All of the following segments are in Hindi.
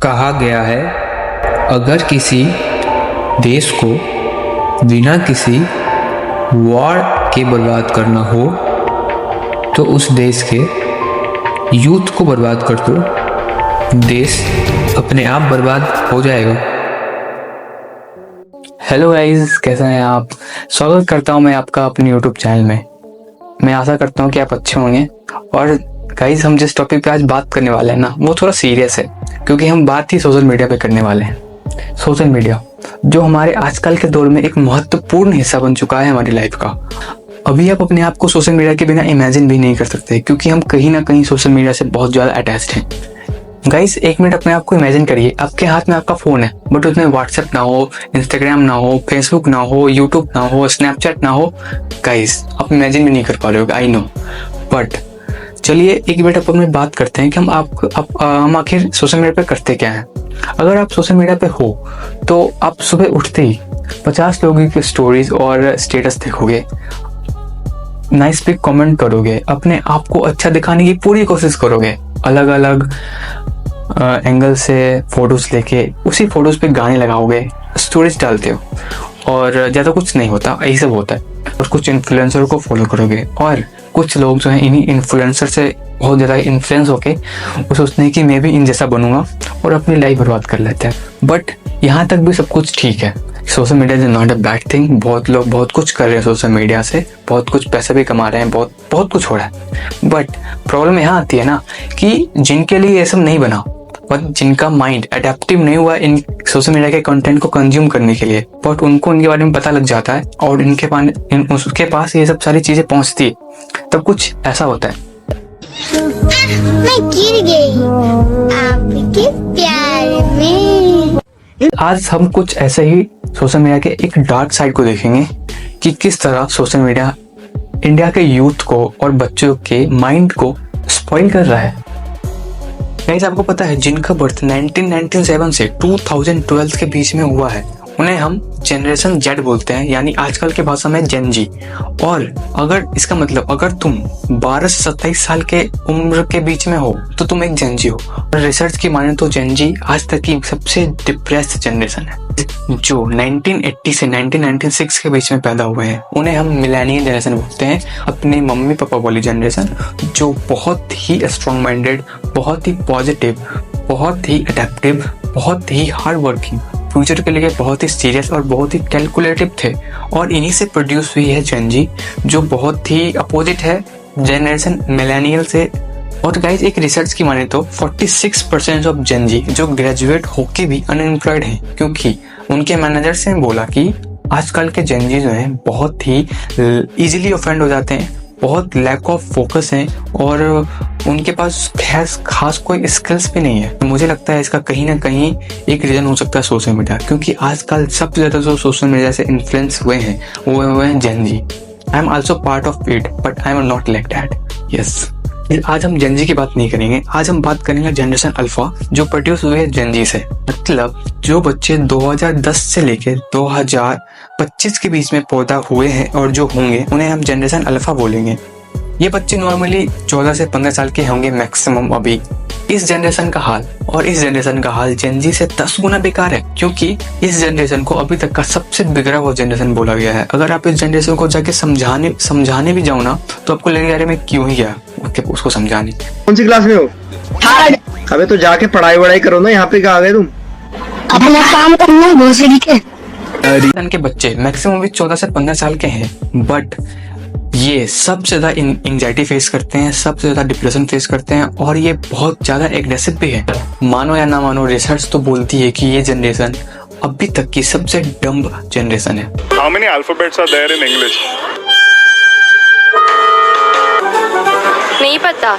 कहा गया है, अगर किसी देश को बिना किसी वॉर के बर्बाद करना हो तो उस देश के यूथ को बर्बाद कर दो, देश अपने आप बर्बाद हो जाएगा। हेलो गाइस, कैसे हैं आप? स्वागत करता हूं मैं आपका अपने यूट्यूब चैनल में। मैं आशा करता हूं कि आप अच्छे होंगे। और गाइस, हम जिस टॉपिक पे आज बात करने वाले हैं ना, वो थोड़ा सीरियस है, क्योंकि हम बात ही सोशल मीडिया पे करने वाले हैं। सोशल मीडिया जो हमारे आजकल के दौर में एक महत्वपूर्ण हिस्सा बन चुका है हमारी लाइफ का। अभी आप अपने आप को सोशल मीडिया के बिना इमेजिन भी नहीं कर सकते, क्योंकि हम कहीं ना कहीं सोशल मीडिया से बहुत ज़्यादा अटैच्ड हैं। गाइस, एक मिनट अपने आप को इमेजिन करिए, आपके हाथ में आपका फ़ोन है, बट उसमें व्हाट्सएप ना हो, इंस्टाग्राम ना हो, फेसबुक ना हो, यूट्यूब ना हो, स्नैपचैट ना हो। गाइस, आप इमेजिन भी नहीं कर पा रहे हो, आई नो। बट चलिए एक मिनट अपन बात करते हैं कि हम आखिर सोशल मीडिया पे करते क्या हैं। अगर आप सोशल मीडिया पे हो तो आप सुबह उठते ही 50 लोगों की स्टोरीज और स्टेटस देखोगे, नाइस पिक कमेंट करोगे, अपने आप को अच्छा दिखाने की पूरी कोशिश करोगे, अलग अलग एंगल से फोटोज लेके उसी फोटोज पे गाने लगाओगे, स्टोरीज डालते हो, और ज़्यादा कुछ नहीं होता, यही सब होता है। और कुछ इन्फ्लुएंसर को फॉलो करोगे, और कुछ लोग जो हैं इन्हीं इन्फ्लुएंसर से बहुत ज़्यादा इन्फ्लुएंस होके वो सोचते हैं कि मैं भी इन जैसा बनूंगा और अपनी लाइफ बर्बाद कर लेते हैं। बट यहाँ तक भी सब कुछ ठीक है। Social media is not a bad thing. बहुत लोग बहुत कुछ कर रहे हैं सोशल मीडिया से, बहुत कुछ पैसा भी कमा रहे हैं, बहुत कुछ हो रहा है। बट प्रॉब्लम यहाँ आती है ना कि जिनके लिए ये सब नहीं बना, बट जिनका माइंड अडेप्टिव नहीं हुआ इन सोशल मीडिया के कंटेंट को कंज्यूम करने के लिए, बट उनको इनके बारे में पता लग जाता है और उसके पास ये सब सारी चीजें पहुंचती है, तब कुछ ऐसा होता है। मैं गिर गई आपके प्यार में। आज हम कुछ ऐसे ही सोशल मीडिया के एक डार्क साइड को देखेंगे कि किस तरह सोशल मीडिया इंडिया के यूथ को और बच्चों के माइंड को स्पॉइल कर रहा है। गाइस, आपको पता है जिनका बर्थ 1997 से 2012 के बीच में हुआ है, उन्हें हम जनरेशन जेड बोलते हैं, यानी आजकल के भाषा में जेन जी। और अगर इसका मतलब अगर तुम 12 से 27 साल के उम्र के बीच में हो तो तुम एक जेन जी हो। और रिसर्च की माने तो जेन जी आज तक की सबसे डिप्रेस्ड जनरेशन है। जो 1980 से 1996 के बीच में पैदा हुए हैं उन्हें हम मिलेनियल जनरेशन बोलते हैं, अपने मम्मी पापा वाली जनरेशन, जो बहुत ही स्ट्रॉन्ग माइंडेड, बहुत ही पॉजिटिव, बहुत ही अडेप्टिव, बहुत ही हार्ड वर्किंग, फ्यूचर के लिए बहुत ही सीरियस और बहुत ही कैलकुलेटिव थे। और इन्हीं से प्रोड्यूस हुई है जेन जी, जो बहुत ही अपोजिट है जनरेशन मिलेनियल से। और गाइस, एक रिसर्च की माने तो 46% ऑफ जेन जी जो ग्रेजुएट होके भी अनएम्प्लॉयड हैं, क्योंकि उनके मैनेजर से बोला कि आजकल के जेन जी जो हैं बहुत ही इजीली ऑफेंड हो जाते हैं, बहुत लैक ऑफ फोकस हैं, और उनके पास खास कोई स्किल्स भी नहीं है। मुझे लगता है इसका कहीं ना कहीं एक रीजन हो सकता है सोशल मीडिया, क्योंकि आजकल सबसे ज़्यादा जो सोशल मीडिया से इन्फ्लुएंस हुए हैं वो हुए हैं gen Z. I am also part of it, but I am not like that. Yes, आज हम जेन जी की बात नहीं करेंगे, आज हम बात करेंगे जनरेशन अल्फा, जो प्रोड्यूस हुए हैं जेन जी से। मतलब जो बच्चे 2010 से लेकर 2025 के बीच में पैदा हुए हैं और जो होंगे उन्हें हम जनरेशन अल्फा बोलेंगे। ये बच्चे नॉर्मली 14 से 15 साल के होंगे मैक्सिमम। अभी इस जनरेशन का हाल और इस जनरेशन का हाल जेन जी से 10 गुना बेकार है, क्योंकि इस जनरेशन को अभी तक का सबसे बिगड़ा हुआ जनरेशन बोला गया है। अगर आप इस जनरेशन को जाके समझाने भी जाओ ना, तो आपको लगेगा अरे मैं क्यों ही गया उसको समझाने। कौन सी क्लास में हो? अबे तो जाके पढ़ाई करो ना, यहाँ पे कहाँ आ गए तुम? अपना काम करना भोसड़ी के। के बच्चे मैक्सिमम भी 14 से 15 साल के हैं, बट ये सबसे ज्यादा एंजाइटी फेस करते हैं, सबसे ज्यादा डिप्रेशन फेस करते हैं, और ये बहुत ज्यादा एग्रेसिव भी है। मानो या ना मानो, रिसर्च तो बोलती है कि ये जनरेशन अभी तक की सबसे डम्ब जनरेशन है। How many alphabets are there in English? नहीं पता।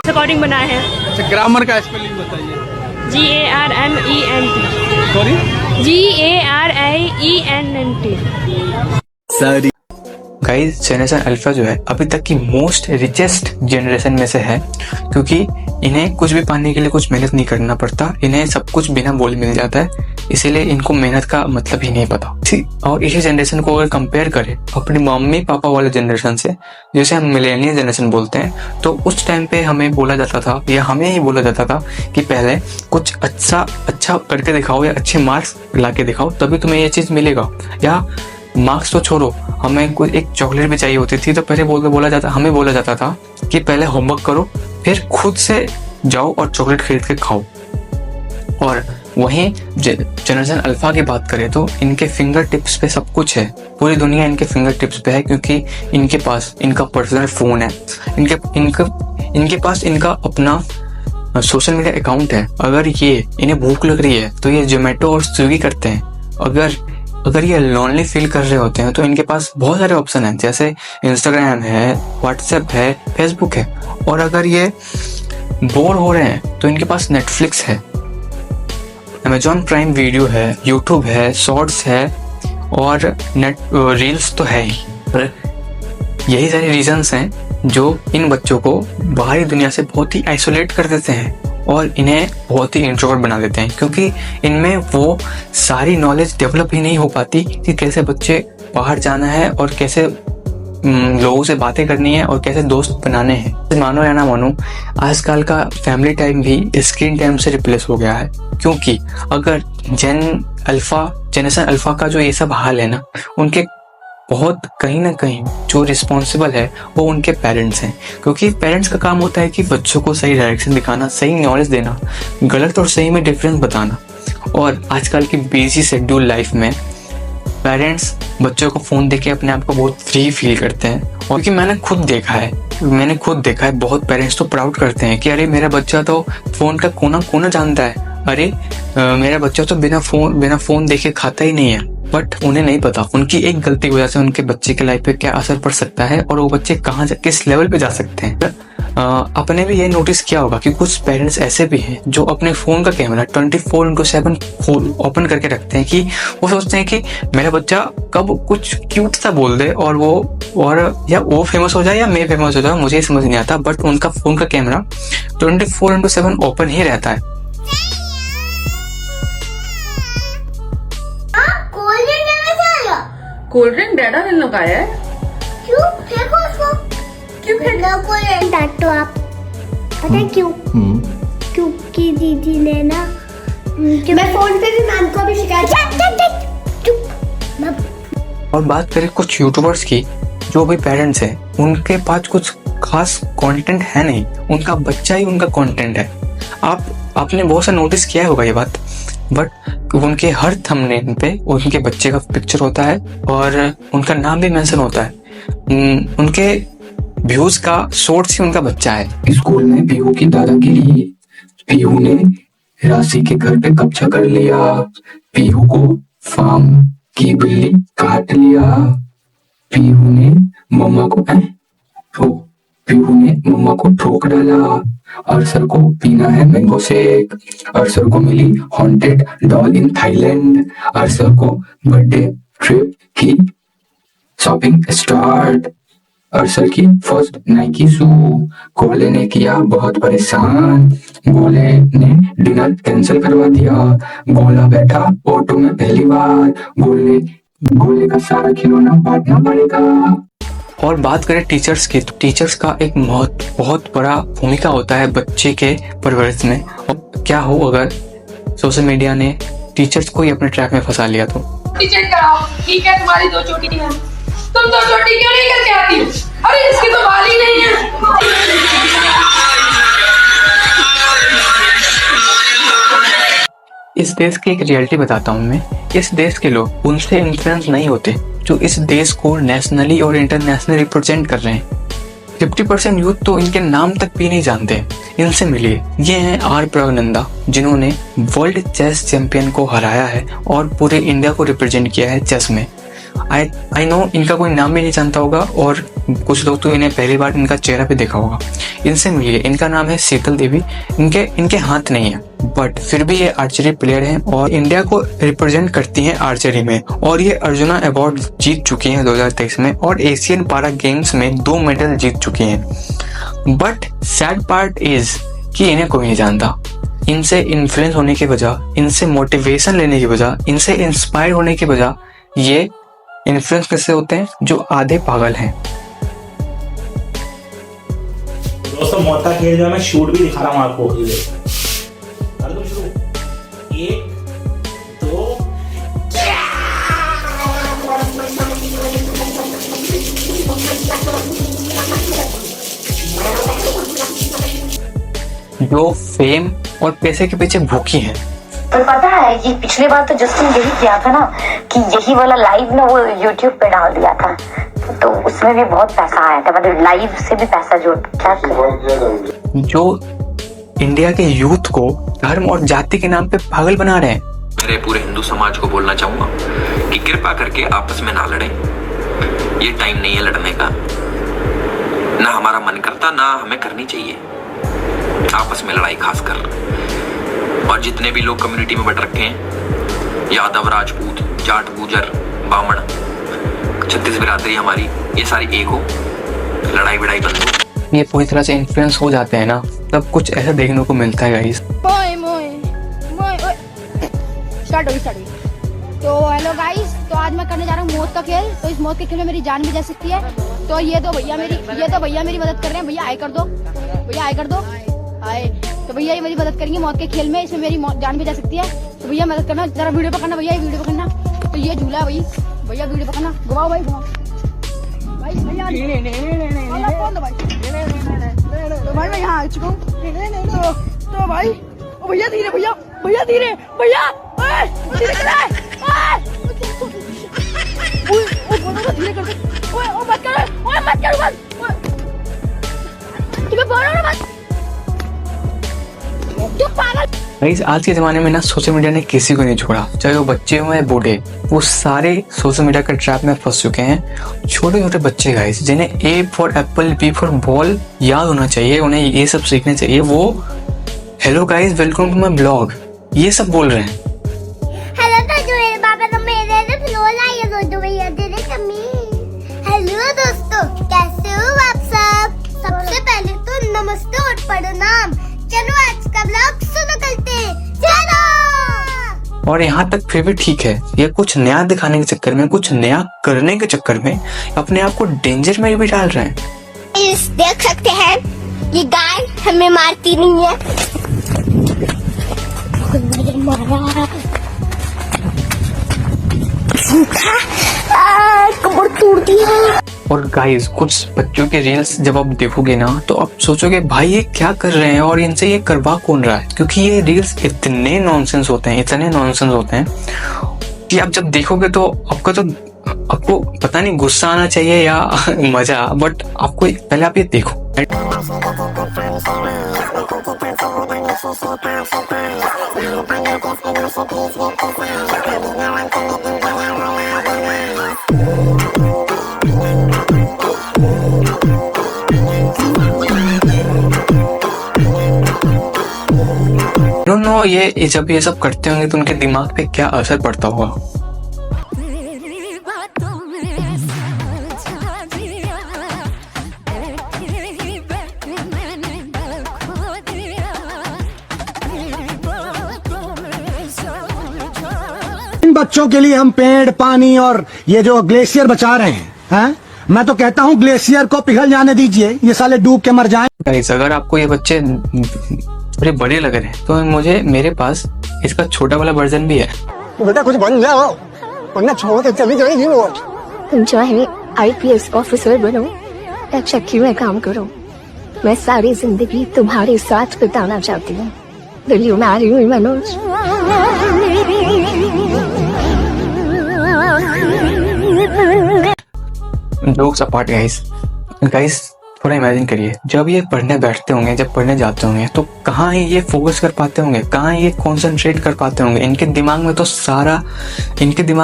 अकॉर्डिंग बनाए हैं। अच्छा, ग्रामर का स्पेलिंग बताइए। GARMENT। Sorry, GARIENT। सारी गाइस जनरेशन अल्फा जो है अभी तक की मोस्ट रिचेस्ट जनरेशन में से है, क्योंकि इन्हें कुछ भी पाने के लिए कुछ मेहनत नहीं करना पड़ता, इन्हें सब कुछ बिना बोले मिल जाता है, इसीलिए इनको मेहनत का मतलब ही नहीं पता। और इसी जनरेशन को अगर कंपेयर करें अपनी मम्मी पापा वाले जनरेशन से, जैसे हम मिलेनियल जनरेशन बोलते हैं, तो उस टाइम पे हमें बोला जाता था या हमें ही बोला जाता था कि पहले कुछ अच्छा करके दिखाओ या अच्छे मार्क्स ला के दिखाओ तभी तुम्हें ये चीज़ मिलेगा, या मार्क्स तो छोड़ो, हमें कोई एक चॉकलेट भी चाहिए होती थी तो पहले हमें बोला जाता था कि पहले होमवर्क करो फिर खुद से जाओ और चॉकलेट खरीद के खाओ। और वहीं जनरेशन अल्फा की बात करें तो इनके फिंगर टिप्स पे सब कुछ है, पूरी दुनिया इनके फिंगर टिप्स पे है, क्योंकि इनके पास इनका पर्सनल फ़ोन है, इनके पास इनका अपना सोशल मीडिया अकाउंट है। अगर इन्हें भूख लग रही है तो ये जोमेटो और स्विगी करते हैं। अगर ये लोनली फील कर रहे होते हैं तो इनके पास बहुत सारे ऑप्शन हैं, जैसे इंस्टाग्राम है, व्हाट्सएप है, फेसबुक है। और अगर ये बोर हो रहे हैं तो इनके पास नेटफ्लिक्स है, अमेजॉन प्राइम वीडियो है, यूट्यूब है, शॉर्ट्स है और रील्स तो है ही। पर यही सारे रीजंस हैं जो इन बच्चों को बाहरी दुनिया से बहुत ही आइसोलेट कर देते हैं और इन्हें बहुत ही इंट्रोवर्ट बना देते हैं, क्योंकि इनमें वो सारी नॉलेज डेवलप ही नहीं हो पाती कि कैसे बच्चे बाहर जाना है और कैसे लोगों से बातें करनी है और कैसे दोस्त बनाने हैं। मानो या ना मानो, आजकल का फैमिली टाइम भी स्क्रीन टाइम से रिप्लेस हो गया है, क्योंकि अगर जनरेशन अल्फा का जो ये सब हाल है ना, उनके बहुत कहीं ना कहीं जो रिस्पॉन्सिबल है वो उनके पेरेंट्स हैं, क्योंकि पेरेंट्स का काम होता है कि बच्चों को सही डायरेक्शन दिखाना, सही नॉलेज देना, गलत और सही में डिफरेंस बताना। और आजकल की बिजी शेड्यूल लाइफ में पेरेंट्स बच्चों को फ़ोन देके अपने आप को बहुत फ्री फील करते हैं। और क्योंकि मैंने खुद देखा है बहुत पेरेंट्स तो प्राउड करते हैं कि अरे मेरा बच्चा तो फ़ोन का कोना कोना जानता है, अरे मेरा बच्चा तो बिना फ़ोन देखे खाता ही नहीं है। बट उन्हें नहीं पता उनकी एक गलती की वजह से उनके बच्चे के लाइफ पे क्या असर पड़ सकता है और वो बच्चे किस लेवल पे जा सकते हैं। आपने भी ये नोटिस किया होगा कि कुछ पेरेंट्स ऐसे भी हैं जो अपने फ़ोन का कैमरा 24/7 ओपन करके रखते हैं, कि वो सोचते हैं कि मेरा बच्चा कब कुछ क्यूट सा बोल दे और वो फेमस हो जाए या मैं फेमस हो जाऊँ, मुझे ये समझ नहीं आता। बट उनका फ़ोन का कैमरा 24/7 ओपन ही रहता है। कोल्ड ड्रिंक डैडा ने लगाया है। क्यों फेंको उसको? क्यों फेंका? कोई डांटो आप, पता है क्यों? क्योंकि दीदी ने ना मैं फोन पे भी मैम को भी शिकायत। और बात करें कुछ यूट्यूबर्स की, जो भी पेरेंट्स हैं उनके पास कुछ खास कंटेंट है नहीं, उनका बच्चा ही उनका कंटेंट है। आपने बहुत सा नोटिस किया होगा ये बात, बट उनके हर थंबनेल पे उनके बच्चे का पिक्चर होता है और उनका नाम भी मेंशन होता है। उनके व्यूज का सोर्स ही उनका बच्चा है। स्कूल में पीहू की दादागिरी, पीहू ने राशि के घर पे कब्जा कर लिया, पीहू को फार्म की बिल्ली काट लिया, पीहू ने मम्मा को ठोक डाला, अरसर को पीना है मैंगो शेक, अरसर को मिली हॉन्टेड डॉल इन थाईलैंड, अरसर को बर्थडे ट्रिप की शॉपिंग स्टार्ट, अरसर की फर्स्ट नाइकी शू, गोले ने किया बहुत परेशान, गोले ने डिनर कैंसिल करवा दिया, गोला बैठा ऑटो में पहली बार, गोले का सारा खिलौना बांटना पड़ेगा। और बात करें टीचर्स की, तो टीचर्स का एक बहुत बड़ा भूमिका होता है बच्चे के परवरिश में। और क्या हो अगर सोशल मीडिया ने टीचर्स को ही अपने ट्रैप में फंसा लिया तो? टीचर कराओ, ठीक है तुम्हारी 2 चोटी है, तुम 2 चोटी क्यों नहीं करके आती? अरे इसकी तो बाल ही नहीं है। इस देश की एक रियलिटी बताता हूँ मैं। इस देश के लोग उनसे इन्फ्लुएंस नहीं होते जो इस देश को नेशनली और इंटरनेशनली रिप्रेजेंट कर रहे हैं। 50% यूथ तो इनके नाम तक भी नहीं जानते। इनसे मिलिए, ये हैं आर प्रगनंदा, जिन्होंने वर्ल्ड चेस चैंपियन को हराया है और पूरे इंडिया को रिप्रेजेंट किया है चेस में। आई नो इनका कोई नाम भी नहीं जानता होगा और कुछ लोग तो इन्हें पहली बार इनका चेहरा भी देखा होगा। इनसे मिलिए, इनका नाम है शीतल देवी। इनके हाथ नहीं है बट फिर भी ये आर्चरी प्लेयर हैं और इंडिया को रिप्रेजेंट करती हैं आर्चरी में, और ये अर्जुना अवार्ड जीत चुकी हैं 2023 में और एशियन पारा गेम्स में 2 मेडल जीत चुकी हैं। बट सैड पार्ट इज कि इन्हें कोई नहीं जानता। इनसे इन्फ्लुएंस होने के वजह, इनसे मोटिवेशन लेने की वजह, इनसे इंस्पायर होने की वजह ये इन्फ्लुएंस कैसे होते हैं जो आधे पागल हैं। दोस्तों मौत का खेल जो है मैं शूट भी दिखा रहा हूँ आपको। कर दो शुरू। 1 2 जो फेम और पैसे के पीछे भूखी हैं। पर पता है ये पिछली बार तो जस्टिन यही किया था ना कि यही वाला लाइव ना वो यूट्यूब पे डाल दिया था, तो उसमें भी बहुत पैसा आया था, मतलब लाइव से भी पैसा जो क्या जो इंडिया के यूथ को धर्म और जाति के नाम पे पागल बना रहे हैं। मेरे पूरे हिंदू समाज को बोलना चाहूंगा कि कृपा करके आपस में ना लड़ें। ये टाइम नहीं है लड़ने का, ना हमारा मन करता, ना हमें करनी चाहिए आपस में लड़ाई खासकर। और जितने भी लोग कम्युनिटी में बट रखे हैं, यादव, राजपूत, जाट, गुजर, बामण, 36 बिरादरी हमारी, ये सारी एक हो, लड़ाई बिड़ाई बंद हो। ये पूरी तरह से इन्फ्लुएंस हो जाते हैं ना, तब कुछ ऐसा देखने को मिलता है गाइस। स्टार्ट हो गई। तो हेलो गाइस, तो आज मैं करने जा रहा हूँ मौत का खेल। तो इस मौत के खेल में मेरी जान भी जा सकती है। तो ये तो भैया मेरी मदद कर रहे हैं। भैया आए कर दो आए। तो भैया ये मेरी मदद करेंगे मौत के खेल में, इसमें मेरी जान भी जा सकती है। तो भैया मदद करना, जरा वीडियो पकड़ना भैया, ये वीडियो पकड़ना। तो ये झूला है भैया वीडियो पकड़ना, घुमाओ भाई घुमाओ भाई भैया। तो भाई मैं यहाँ आ चुका हूँ। तो भाई भैया धीरे भैया धीरे कर दे। मत कर तुम्हें बोल रहा मत। गाइस आज के ज़माने में ना सोशल मीडिया ने किसी को नहीं छोड़ा, चाहे वो बच्चे हो या बूढ़े, वो सारे सोशल मीडिया के ट्रैप में फंस चुके हैं। छोटे छोटे बच्चे गाइस, जिन्हें A for apple, B for ball याद होना चाहिए, उन्हें ये सब सीखना चाहिए। वो hello guys, welcome to my blog, ये सब बोल रहे हैं। हेलो तो बाबा तो मेरे से फ्लो लाइए दो भैया तेरे कमी। हेलो दोस्तों, कैसे हो आप सब? सबसे पहले तो नमस्ते और प्रणाम। चलो आज का ब्लॉग शुरू करते हैं, चलो। और यहाँ तक फिर भी ठीक है, ये कुछ नया दिखाने के चक्कर में, कुछ नया करने के चक्कर में अपने आप को डेंजर में भी डाल रहे हैं। इस देख सकते हैं ये गाय हमें मारती नहीं है। कमर तोड़ दिया। और गाइस कुछ बच्चों के रील्स जब आप देखोगे ना, तो आप सोचोगे भाई ये क्या कर रहे हैं और इनसे ये करवा कौन रहा है, क्योंकि ये रील्स इतने नॉनसेंस होते हैं कि आप जब देखोगे तो आपको पता नहीं गुस्सा आना चाहिए या मजा, बट आपको पहले आप ये देखो। नो ये जब ये सब करते होंगे तो उनके दिमाग पे क्या असर पड़ता होगा। इन बच्चों के लिए हम पेड़, पानी और ये जो ग्लेशियर बचा रहे हैं, मैं तो कहता हूँ ग्लेशियर को पिघल जाने दीजिए, ये साले डूब के मर जाएं। गाइस अगर आपको ये बच्चे थोड़े बड़े लग रहे हैं तो मेरे पास इसका छोटा वाला वर्जन भी है। बेटा कुछ बन जाओ वरना छोड़ के चली जाएगी वो। तुम चाहे IPS ऑफिसर बनो या चक्की में काम करो, मैं सारी जिंदगी तुम्हारे साथ बिताना चाहती हूँ। Will you marry me, Manoj? Jokes apart guys थोड़ा इमेजिन करिए, जब ये पढ़ने बैठते होंगे, जब पढ़ने जाते होंगे, तो कहाँ ये फोकस कर पाते होंगे, कहाँ ये कंसंट्रेट कर पाते होंगे। इनके दिमाग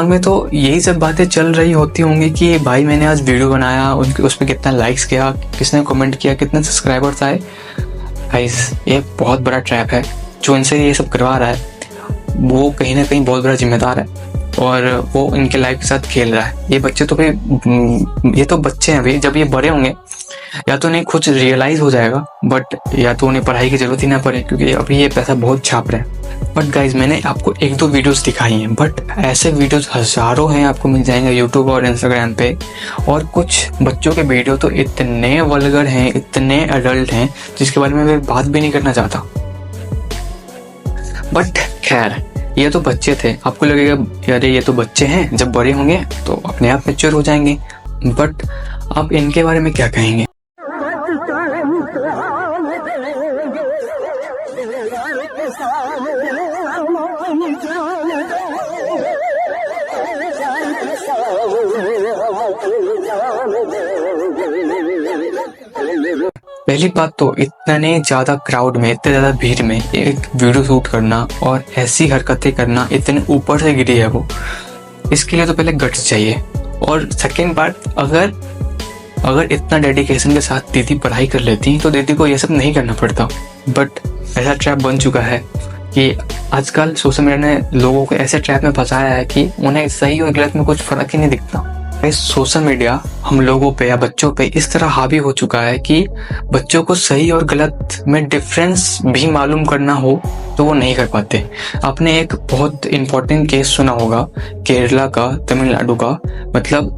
में तो यही सब बातें चल रही होती होंगी कि भाई मैंने आज वीडियो बनाया, उस पर कितना लाइक्स किया, किसने कमेंट किया, कितने सब्सक्राइबर्स आए। गाइस ये बहुत बड़ा ट्रैप है जो इनसे ये सब करवा रहा है वो कहीं ना कहीं बहुत बड़ा जिम्मेदार है और वो इनके लाइफ के साथ खेल रहा है। ये बच्चे तो भाई, ये तो बच्चे हैं भाई, जब ये बड़े होंगे या तो उन्हें कुछ रियलाइज हो जाएगा, बट या तो उन्हें पढ़ाई की जरूरत ही ना पड़े, क्योंकि अभी ये पैसा बहुत छाप रहे हैं। बट गाइज मैंने आपको 1-2 वीडियोस दिखाई हैं, बट ऐसे वीडियोस हजारों हैं, आपको मिल जाएंगे यूट्यूब और इंस्टाग्राम पे। और कुछ बच्चों के वीडियो तो इतने वल्गर हैं, इतने एडल्ट हैं, जिसके बारे में मैं बात भी नहीं करना चाहता। बट खैर, ये तो बच्चे थे, आपको लगेगा अरे ये तो बच्चे हैं, जब बड़े होंगे तो अपने आप मैच्योर हो जाएंगे। बट आप इनके बारे में क्या कहेंगे? पहली बात तो इतने ज्यादा क्राउड में, इतने ज्यादा भीड़ में एक वीडियो शूट करना और ऐसी हरकतें करना, इतने ऊपर से गिरी है वो, इसके लिए तो पहले गट्स चाहिए। और सेकेंड बात, अगर इतना डेडिकेशन के साथ दीदी पढ़ाई कर लेती तो दीदी को ये सब नहीं करना पड़ता। बट ऐसा ट्रैप बन चुका है कि आजकल सोशल मीडिया ने लोगों को ऐसे ट्रैप में फंसाया है कि उन्हें सही और गलत में कुछ फर्क ही नहीं दिखता। सोशल मीडिया हम लोगों पे या बच्चों पे इस तरह हावी हो चुका है कि बच्चों को सही और गलत में डिफरेंस भी मालूम करना हो तो वो नहीं कर पाते। आपने एक बहुत इम्पोर्टेंट केस सुना होगा केरला का, तमिलनाडु का। मतलब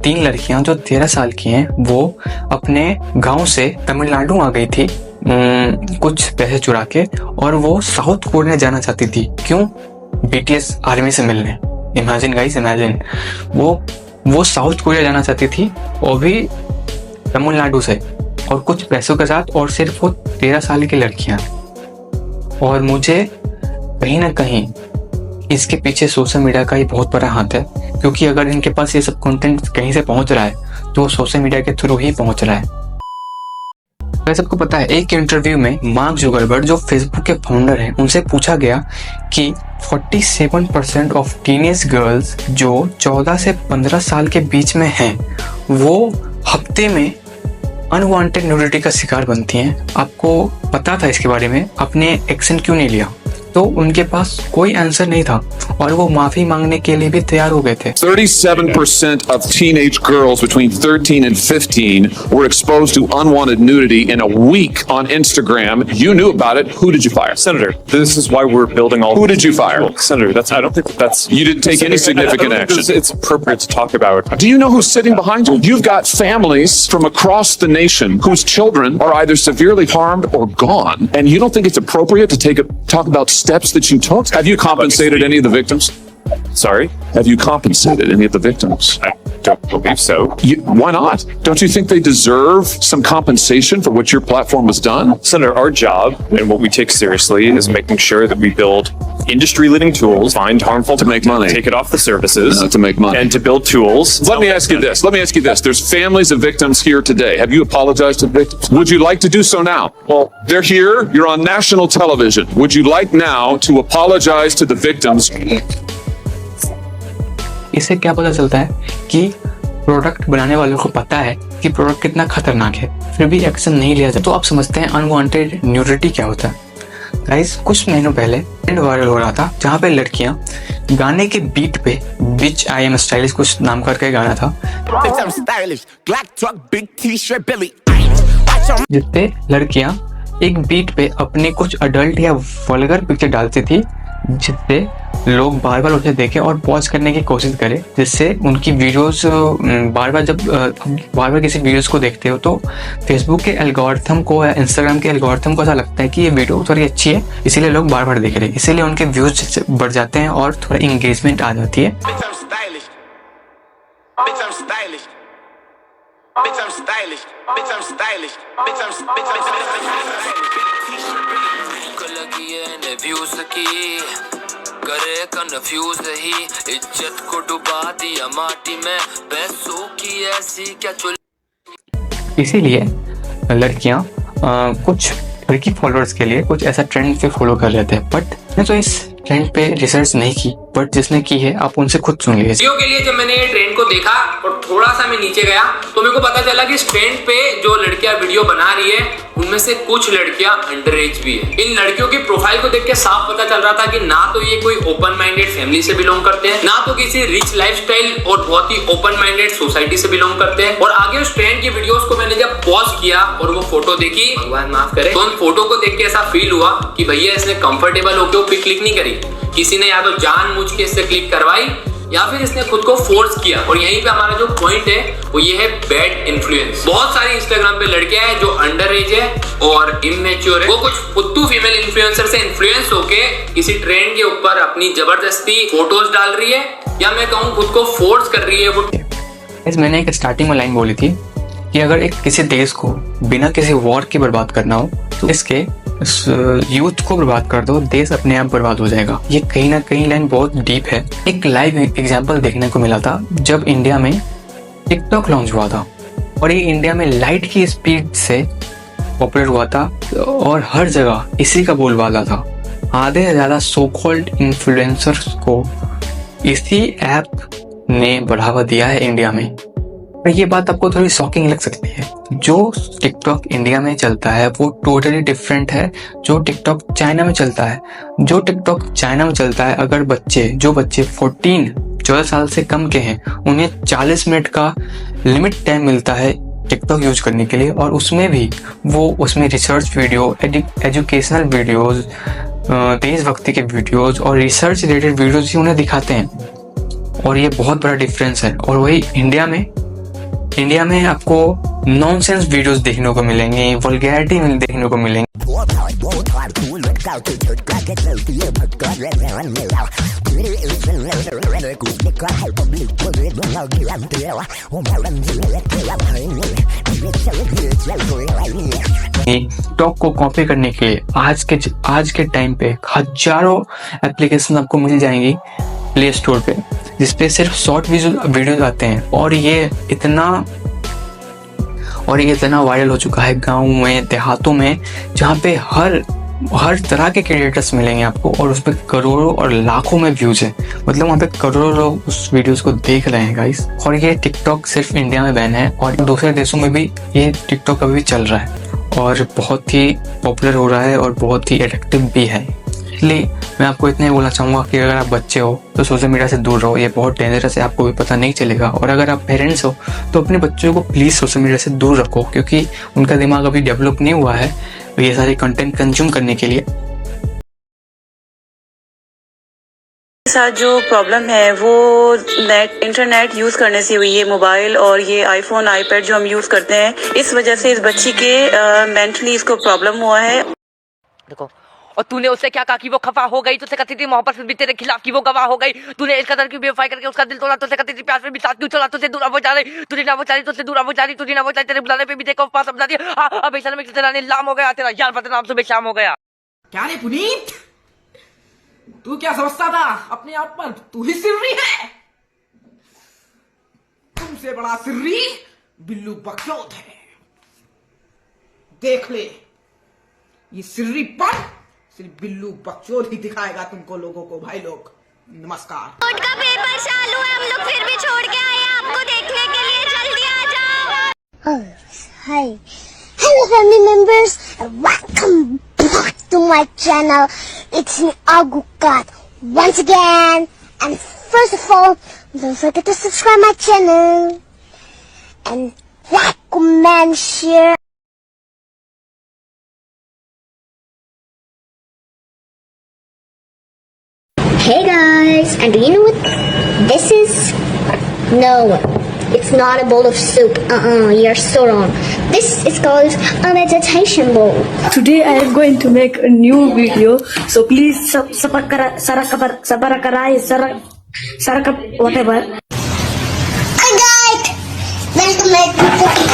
3 लड़कियां जो 13 साल की हैं, वो अपने गांव से तमिलनाडु आ गई थी कुछ पैसे चुरा के, और वो साउथ कोरिया जाना चाहती थी। क्यों? BTS आर्मी से मिलने। इमेजिन गाइस, इमेजिन, वो साउथ कोरिया जाना चाहती थी, और भी तमिलनाडु से, और कुछ पैसों के साथ, और सिर्फ वो 13 साल की लड़कियां। और मुझे कहीं ना कहीं इसके पीछे सोशल मीडिया का ही बहुत बड़ा हाथ है, क्योंकि अगर इनके पास ये सब कंटेंट कहीं से पहुंच रहा है तो सोशल मीडिया के थ्रू ही पहुंच रहा है। वैसे सबको पता है, एक इंटरव्यू में मार्क जुकरबर्ग जो फेसबुक के फाउंडर हैं, उनसे पूछा गया कि 47% ऑफ टीनेज गर्ल्स जो 14 से 15 साल के बीच में हैं, वो हफ्ते में अनवांटेड न्यूडिटी का शिकार बनती हैं। आपको पता था इसके बारे में, आपने एक्शन क्यों नहीं लिया? तो उनके पास कोई आंसर नहीं था और वो माफी मांगने के लिए भी तैयार हो गए थे। 37% of teenage girls between 13 and 15 were exposed to unwanted nudity in a week on Instagram. You knew about it. Who did you fire? Senator, this is why we're building all. Who did you fire? Senator, I don't think that's. You didn't take any significant action. It's appropriate to talk about. Do you know who's sitting behind you? You've got families from across the nation whose children are either severely harmed or gone, and you don't think it's appropriate to talk about steps that you took? Have you compensated any of the victims? Sorry? Have you compensated any of the victims? I don't believe so. Why not? Don't you think they deserve some compensation for what your platform has done? Senator, our job and what we take seriously is making sure that we build industry-leading tools, find harmful to make money, take it off the services, to make money, and to build tools. Let me ask you this. There's families of victims here today. Have you apologized to the victims? Would you like to do so now? Well, they're here. You're on national television. Would you like now to apologize to the victims? इससे क्या पता चलता है कि प्रोडक्ट बनाने वालों को पता है कि प्रोडक्ट कितना खतरनाक है, फिर भी एक्शन नहीं लिया जाता। तो आप समझते हैं अनवांटेड न्यूडिटी क्या होता है। गाइस, कुछ महीनों पहले ट्रेंड वायरल हो रहा था जहाँ पे लड़कियां गाने के बीट पे बिच आई एम स्टाइलिश कुछ नाम करके गाना था, जिसपे लड़कियां एक बीट पे अपने कुछ अडल्ट या वल्गर पिक्चर डालती थी, जिससे लोग बार बार उसे देखें और पॉज करने की कोशिश करें, जिससे उनकी वीडियोस बार बार किसी वीडियोस को देखते हो तो फेसबुक के एल्गोरिथम को या इंस्टाग्राम के एल्गोरिथम को ऐसा लगता है कि ये वीडियो थोड़ी अच्छी है, इसीलिए लोग बार बार देख रहे हैं, इसीलिए उनके व्यूज बढ़ जाते हैं और थोड़ा इंगेजमेंट आ जाती है। करे कन्फ्यूज ही इज्जत को डुबा दिया माटी में, पैसों की ऐसी क्या चुल। इसीलिए लड़कियां कुछ लड़की फॉलोअर्स के लिए कुछ ऐसा ट्रेंड पे फॉलो कर लेते हैं, बट मैंने तो इस ट्रेंड पे रिसर्च नहीं की बट जिसने की है आप उनसे खुद सुन लीजिए। वीडियो के लिए जब मैंने ये ट्रेंड को देखा और थोड़ा सा मैं नीचे गया तो मेरे को पता चला कि इस ट्रेंड पे जो लड़कियां वीडियो बना रही है उनमें से कुछ लड़कियां अंडर एज भी है। इन लड़कियों की प्रोफाइल को देख के साफ पता चल रहा था कि ना तो ये कोई ओपन माइंडेड फैमिली से बिलोंग करते हैं, ना तो किसी रिच लाइफस्टाइल और बहुत ही ओपन माइंडेड सोसाइटी से बिलोंग करते हैं। और आगे उस ट्रेंड की वीडियोस को मैंने जब पॉज किया और वो फोटो देखी, भगवान माफ करे, तो उन फोटो को देख के ऐसा फील हुआ कि भैया इसने कंफर्टेबल होकर वो पिक क्लिक नहीं करी, किसी ने या तो जानबूझ के इससे क्लिक करवाई या फिर इसने खुद को फोर्स किया। और यहीं पे हमारा जो पॉइंट है वो ये है बैड इन्फ्लुएंस। बहुत सारी इंस्टाग्राम पे लड़कियां हैं जो अंडर एज है और इमेच्योर है, वो कुछ फुद्दू फीमेल इन्फ्लुएंसर से इन्फ्लुएंस होके किसी ट्रेंड के ऊपर अपनी जबरदस्ती फोटोज डाल रही है या मैं कहूँ खुद को फोर्स कर रही है। वो मैंने एक स्टार्टिंग में लाइन बोली थी कि अगर एक किसी देश को बिना किसी वॉर के बर्बाद करना हो तो इसके यूथ को बर्बाद कर दो, देश अपने आप बर्बाद हो जाएगा। ये कहीं ना कहीं लाइन बहुत डीप है। एक लाइव एग्जांपल देखने को मिला था जब इंडिया में टिकटॉक लॉन्च हुआ था और ये इंडिया में लाइट की स्पीड से पॉपुलर हुआ था और हर जगह इसी का बोलबाला था। आधे से ज्यादा सो कॉल्ड इन्फ्लुएंसर्स को इसी ऐप ने बढ़ावा दिया है इंडिया में। और ये बात आपको थोड़ी शॉकिंग लग सकती है, जो टिकटॉक इंडिया में चलता है वो टोटली डिफरेंट है जो टिकटॉक चाइना में चलता है। जो टिकटॉक चाइना में चलता है, अगर जो बच्चे 14 साल से कम के हैं उन्हें 40 मिनट का लिमिट टाइम मिलता है टिकटॉक यूज करने के लिए, और उसमें भी वो उसमें रिसर्च वीडियो, एजुकेशनल वीडियोज, देशभक्ति के वीडियोज और रिसर्च रिलेटेड वीडियोज ही उन्हें दिखाते हैं। और ये बहुत बड़ा डिफरेंस है। और वही इंडिया में आपको नॉनसेंस वीडियोस देखने को मिलेंगे, वल्गैरिटी देखने को मिलेंगे। टिकटॉक को कॉपी करने के लिए आज के टाइम पे हजारों एप्लीकेशन आपको मिल जाएंगी प्ले स्टोर पे, जिसपे सिर्फ शॉर्ट वीडियोज आते हैं। और ये इतना वायरल हो चुका है गाँव में, देहातों में, जहाँ पे हर तरह के क्रिएटर्स मिलेंगे आपको और उस पर करोड़ों और लाखों में व्यूज है। मतलब वहाँ पे करोड़ों लोग उस वीडियोस को देख रहे हैं गाइस। और ये टिकटॉक सिर्फ इंडिया में बैन है और दूसरे देशों में भी ये टिकटॉक अभी भी चल रहा है और बहुत ही पॉपुलर हो रहा है और बहुत ही एडिक्टिव भी है। इसलिए मैं आपको इतना ही बोलना चाहूँगा कि अगर आप बच्चे हो तो सोशल मीडिया से दूर रहो, ये बहुत डेंजरस है, आपको भी पता नहीं चलेगा। और अगर आप पेरेंट्स हो तो अपने बच्चों को प्लीज़ सोशल मीडिया से दूर रखो, क्योंकि उनका दिमाग अभी डेवलप नहीं हुआ है ये सारे कंटेंट कंज्यूम करने के लिए। साथ जो प्रॉब्लम है वो इंटरनेट यूज करने से हुई है। मोबाइल और ये आईफोन आईपैड जो हम यूज करते हैं, इस वजह से इस बच्ची के मेंटली इसको प्रॉब्लम हुआ है। देखो, और तूने उससे क्या कहा कि वो खफा हो गई, तुझसे कहती थी मोहब्बत भी तेरे खिलाफ की वो गवाह हो गई, तूने इस कदर की बेवफाई करके उसका दिल तोड़ा, तुझसे कहती थी प्यार में भी साथ क्यों चला, तुझसे दूर अब जा रही, तुझे ना वो चाह रही, तुझसे दूर अब जा रही, तुझे ना वो चाह, तेरे बुलाने पे भी देखो पास अब जा रही। अब ऐसा में तेरा नीलाम हो गया, तेरा यार बदनाम सुबह शाम हो गया। क्या रे पुनीत, तू क्या समझता था अपने आप पर, तू ही सिर्री है। तुमसे बड़ा सिर्री बिल्लू बकचोद है। देख ले, ये सिर्री पर सिर्फ बिल्लू बकचोद ही दिखाएगा तुमको लोगों को। भाई लोग नमस्कार। बोर्ड का पेपर चालू है, हम लोग फिर भी छोड़ के आए हैं आपको देखने के लिए, जल्दी आ जाओ। Hi, hello family members and welcome back to my channel. It's me Agukat once again, and first of all, don't forget to subscribe my channel and like, comment, share. Hey guys, and do you know what this is? No, it's not a bowl of soup. You're so wrong. This is called a meditation bowl. Today I am going to make a new video, so please whatever. Hi guys, welcome back to Cookie